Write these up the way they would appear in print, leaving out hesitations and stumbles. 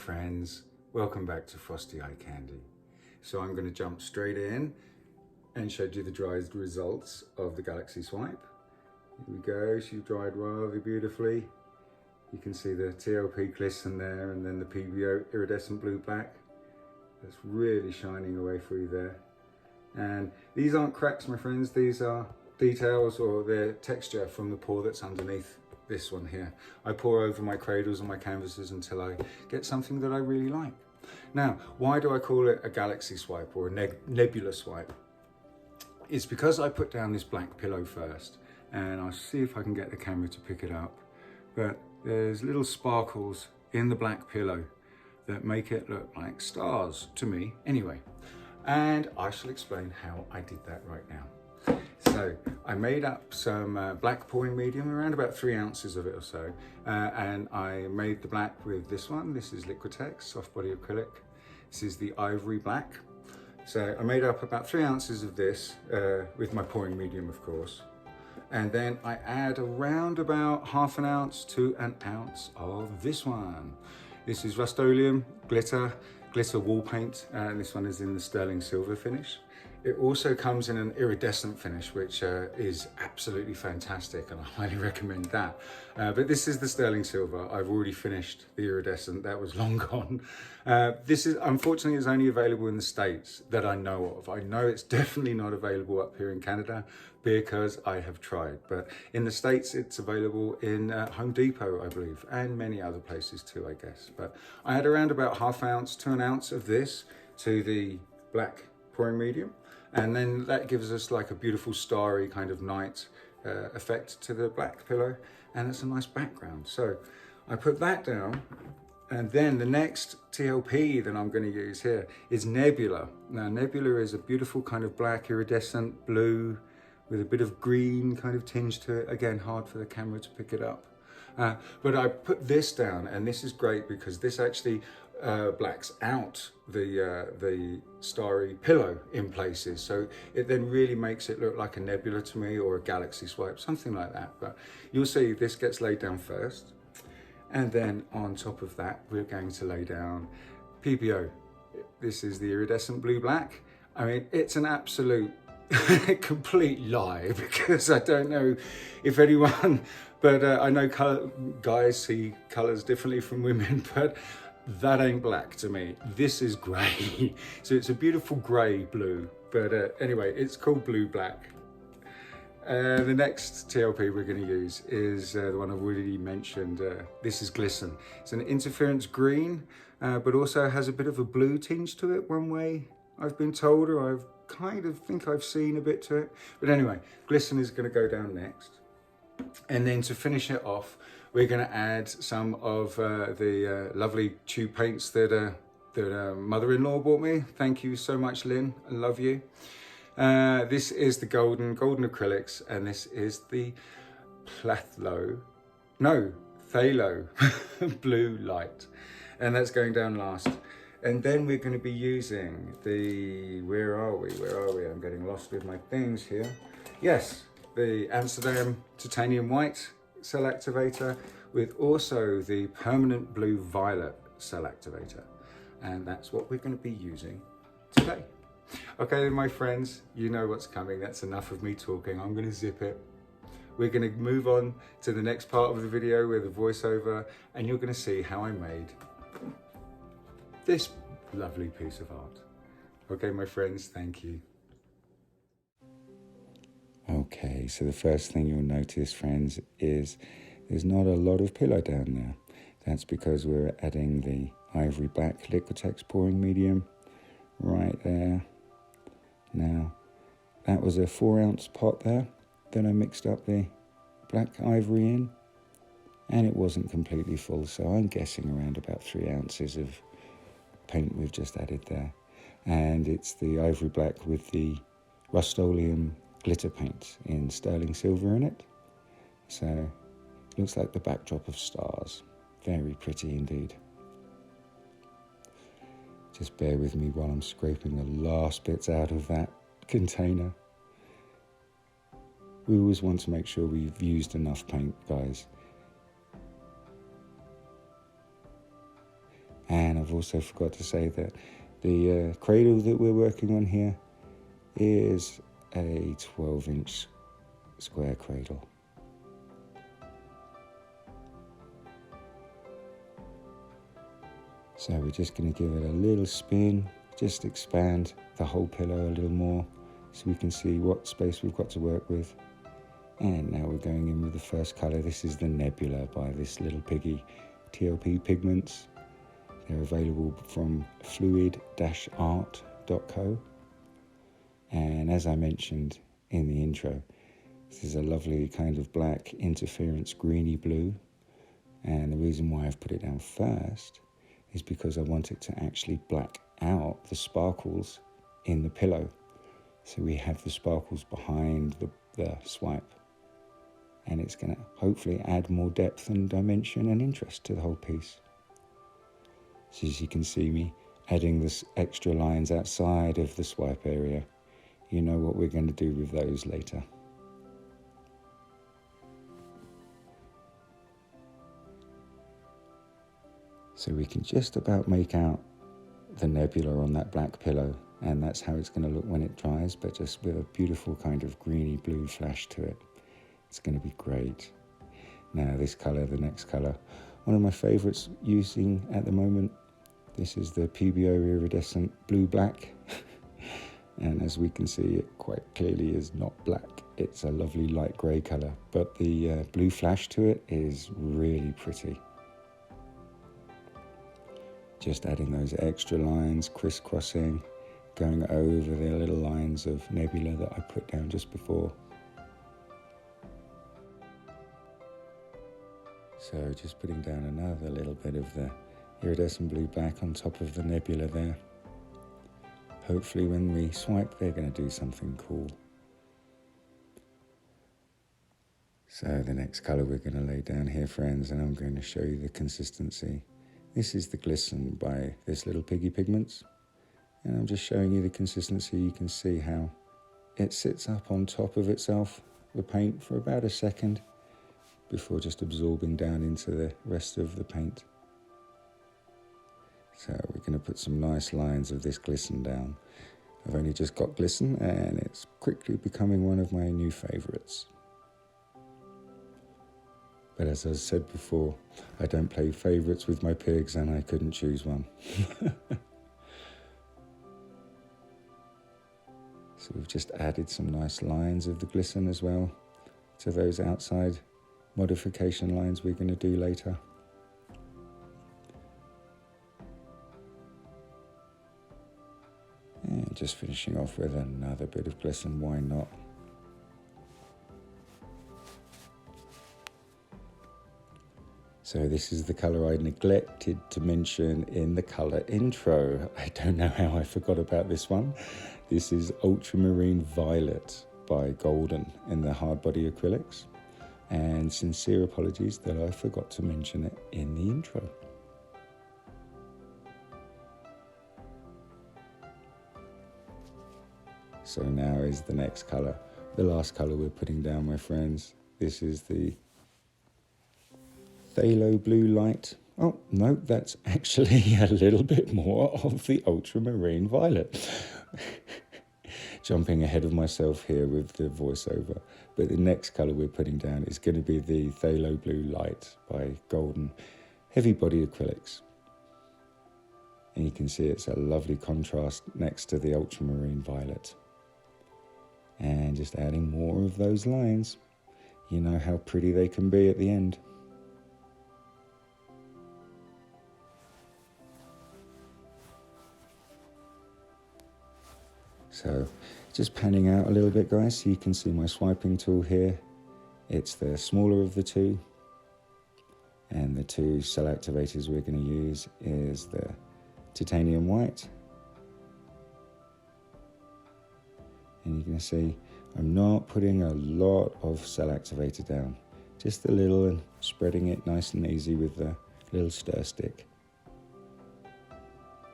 friends, welcome back to Frosty Eye Candy. So I'm going to jump straight in and show you the dried results of the Galaxy Swipe. Here we go, she dried rather beautifully. You can see the TLP Glisten there and then the PBO iridescent blue black. That's really shining away for you there. And these aren't cracks, my friends, these are details or the texture from the pour that's underneath this one here. I pour over my cradles and my canvases until I get something that I really like. Now, why do I call it a Galaxy Swipe or a Nebula Swipe? It's because I put down this black pillow first, and I'll see if I can get the camera to pick it up. But there's little sparkles in the black pillow that make it look like stars to me anyway. And I shall explain how I did that right now. So I made up some black pouring medium, around about 3 ounces of it or so. And I made the black with this one. This is Liquitex, soft body acrylic. This is the ivory black. So I made up about 3 ounces of this with my pouring medium, of course. And then I add around about ½ ounce to 1 ounce of this one. This is Rust-Oleum glitter wall paint, and this one is in the sterling silver finish. It also comes in an iridescent finish, which is absolutely fantastic, and I highly recommend that. But this is the sterling silver. I've already finished the iridescent, that was long gone. This is, unfortunately, is only available in the States that I know of. I know it's definitely not available up here in Canada because I have tried. But in the States, it's available in Home Depot, I believe, and many other places too, I guess. But I had around about ½ ounce to 1 ounce of this to the black pouring medium. And then that gives us like a beautiful starry kind of night effect to the black pillow, and it's a nice background. So I put that down, and then the next TLP that I'm going to use here is Nebula. Now Nebula is a beautiful kind of black iridescent blue with a bit of green kind of tinge to it. Again, hard for the camera to pick it up. But I put this down, and this is great because this actually blacks out the starry pillow in places, so it then really makes it look like a nebula to me, or a Galaxy Swipe, something like that. But you'll see this gets laid down first, and then on top of that we're going to lay down PBO. This is the iridescent blue black. I mean, it's an absolute complete lie, because I don't know if anyone, but I know guys see colors differently from women, but that ain't black to me. This is grey. So it's a beautiful grey blue, but anyway, it's called blue black. The next TLP we're going to use is the one I've already mentioned. This is Glisten. It's an interference green, but also has a bit of a blue tinge to it, one way I've been told, or I've kind of think I've seen a bit to it. But anyway, Glisten is going to go down next. And then to finish it off, we're going to add some of the lovely tube paints that mother-in-law bought me. Thank you so much, Lynn. I love you. This is the golden acrylics, and this is the Phthalo blue light, and that's going down last. And then we're going to be using the, where are we? I'm getting lost with my things here. Yes, the Amsterdam titanium white cell activator with also the permanent blue violet cell activator. And that's what we're going to be using today. Okay, my friends, you know what's coming. That's enough of me talking. I'm going to zip it. We're going to move on to the next part of the video with a voiceover, and you're going to see how I made this lovely piece of art. Okay, my friends, thank you. Okay, so the first thing you'll notice, friends, is there's not a lot of pillow down there. That's because we're adding the ivory black Liquitex pouring medium right there. Now, that was a 4 ounce pot there. Then I mixed up the black ivory in, and it wasn't completely full, so I'm guessing around about 3 ounces of paint we've just added there. And it's the ivory black with the Rust-Oleum glitter paint in sterling silver in it. So it looks like the backdrop of stars. Very pretty indeed. Just bear with me while I'm scraping the last bits out of that container. We always want to make sure we've used enough paint, guys. And I've also forgot to say that the cradle that we're working on here is a 12-inch square cradle. So we're just going to give it a little spin, just expand the whole pillow a little more so we can see what space we've got to work with. And now we're going in with the first colour. This is the Nebula by this little piggy, TLP Pigments. They're available from fluidartshare.co. And as I mentioned in the intro, this is a lovely kind of black interference greeny blue. And the reason why I've put it down first is because I want it to actually black out the sparkles in the pillow. So we have the sparkles behind the swipe. And it's going to hopefully add more depth and dimension and interest to the whole piece. So as you can see me adding this extra lines outside of the swipe area, you know what we're going to do with those later. So we can just about make out the nebula on that black pillow, and that's how it's going to look when it dries, but just with a beautiful kind of greeny blue flash to it. It's going to be great. Now this colour, the next colour, one of my favourites using at the moment, this is the PBO iridescent blue-black. And as we can see, it quite clearly is not black. It's a lovely light grey colour, but the blue flash to it is really pretty. Just adding those extra lines, crisscrossing, going over the little lines of nebula that I put down just before. So just putting down another little bit of the iridescent blue black on top of the nebula there. Hopefully when we swipe, they're going to do something cool. So the next colour we're going to lay down here, friends, and I'm going to show you the consistency. This is the Glisten by this little piggy Pigments. And I'm just showing you the consistency. You can see how it sits up on top of itself, the paint, for about a second before just absorbing down into the rest of the paint. So we're going to put some nice lines of this Glisten down. I've only just got Glisten and it's quickly becoming one of my new favourites. But as I said before, I don't play favourites with my pigs and I couldn't choose one. So we've just added some nice lines of the Glisten as well to those outside modification lines we're going to do later. And just finishing off with another bit of Glisten, why not? So this is the colour I neglected to mention in the colour intro. I don't know how I forgot about this one. This is Ultramarine Violet by Golden in the hard body acrylics. And sincere apologies that I forgot to mention it in the intro. So now is the next colour. The last colour we're putting down, my friends. This is the Phthalo Blue Light. Oh, no, that's actually a little bit more of the Ultramarine Violet. Jumping ahead of myself here with the voiceover. But the next colour we're putting down is going to be the Phthalo Blue Light by Golden Heavy Body Acrylics. And you can see it's a lovely contrast next to the Ultramarine Violet. And just adding more of those lines. You know how pretty they can be at the end. So just panning out a little bit, guys, so you can see my swiping tool here. It's the smaller of the two. And the two cell activators we're going to use is the titanium white. And you can see I'm not putting a lot of cell activator down. Just a little and spreading it nice and easy with the little stir stick.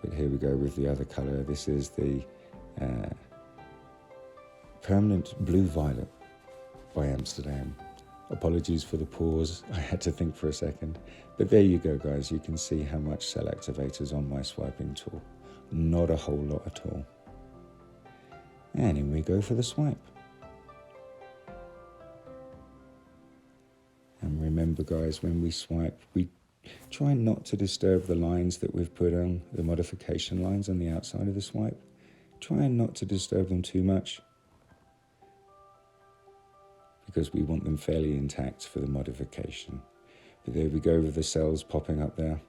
But here we go with the other colour. This is the Permanent Blue Violet by Amsterdam. Apologies for the pause, I had to think for a second. But there you go guys, you can see how much cell activator's on my swiping tool. Not a whole lot at all. And in we go for the swipe. And remember guys, when we swipe, we try not to disturb the lines that we've put on, the modification lines on the outside of the swipe. Try not to disturb them too much, because we want them fairly intact for the modification. But there we go with the cells popping up there.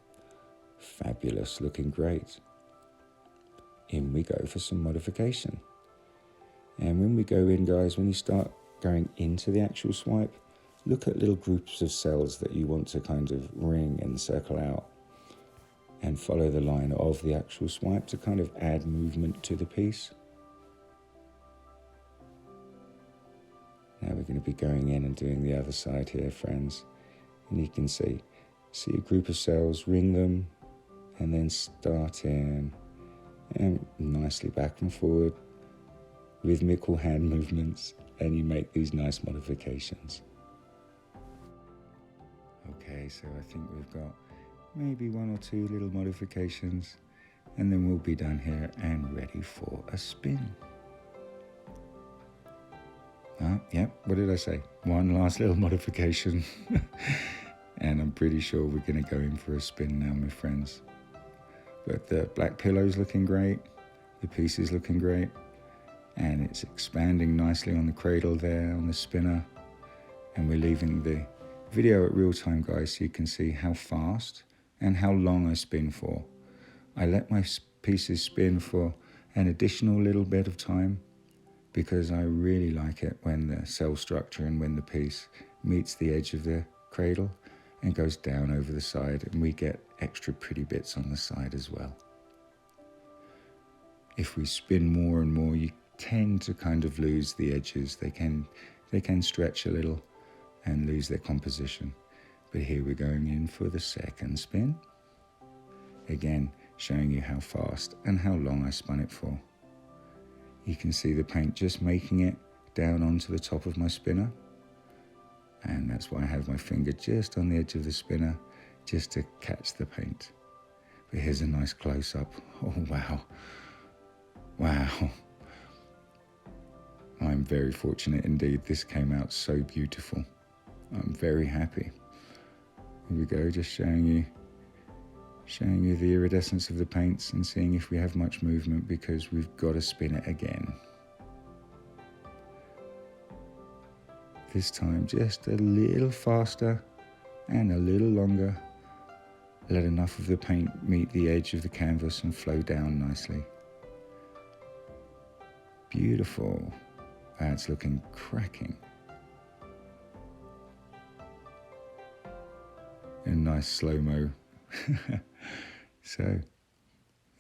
Fabulous, looking great. In we go for some modification. And when we go in guys, when you start going into the actual swipe, look at little groups of cells that you want to kind of ring and circle out, and follow the line of the actual swipe to kind of add movement to the piece. Now we're going to be going in and doing the other side here, friends. And you can see a group of cells, ring them, and then start in, and nicely back and forward, rhythmical hand movements, and you make these nice modifications. Okay, so I think we've got maybe 1 or 2 little modifications, and then we'll be done here and ready for a spin. Yep, what did I say? 1 last little modification. And I'm pretty sure we're going to go in for a spin now, my friends. But the black pillow's looking great. The piece is looking great. And it's expanding nicely on the cradle there, on the spinner. And we're leaving the video at real time, guys, so you can see how fast and how long I spin for. I let my pieces spin for an additional little bit of time, because I really like it when the cell structure and when the piece meets the edge of the cradle and goes down over the side, and we get extra pretty bits on the side as well. If we spin more and more, you tend to kind of lose the edges. They can stretch a little and lose their composition. But here we're going in for the second spin. Again, showing you how fast and how long I spun it for. You can see the paint just making it down onto the top of my spinner. And that's why I have my finger just on the edge of the spinner, just to catch the paint. But here's a nice close-up. Oh, wow. Wow. I'm very fortunate indeed. This came out so beautiful. I'm very happy. Here we go, just showing you the iridescence of the paints and seeing if we have much movement, because we've got to spin it again. This time just a little faster and a little longer. Let enough of the paint meet the edge of the canvas and flow down nicely. Beautiful. That's looking cracking. A nice slow-mo. So,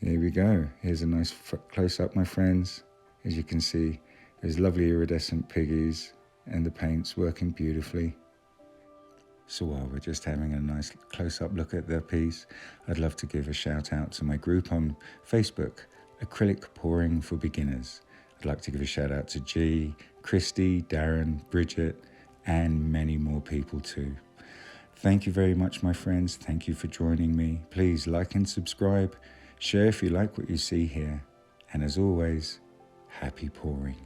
here we go. Here's a nice close-up, my friends. As you can see, there's lovely iridescent piggies and the paint's working beautifully. So while we're just having a nice close-up look at the piece, I'd love to give a shout out to my group on Facebook, Acrylic Pouring for Beginners. I'd like to give a shout out to G, Christy, Darren, Bridget, and many more people too. Thank you very much, my friends. Thank you for joining me. Please like and subscribe. Share if you like what you see here. And as always, happy pouring.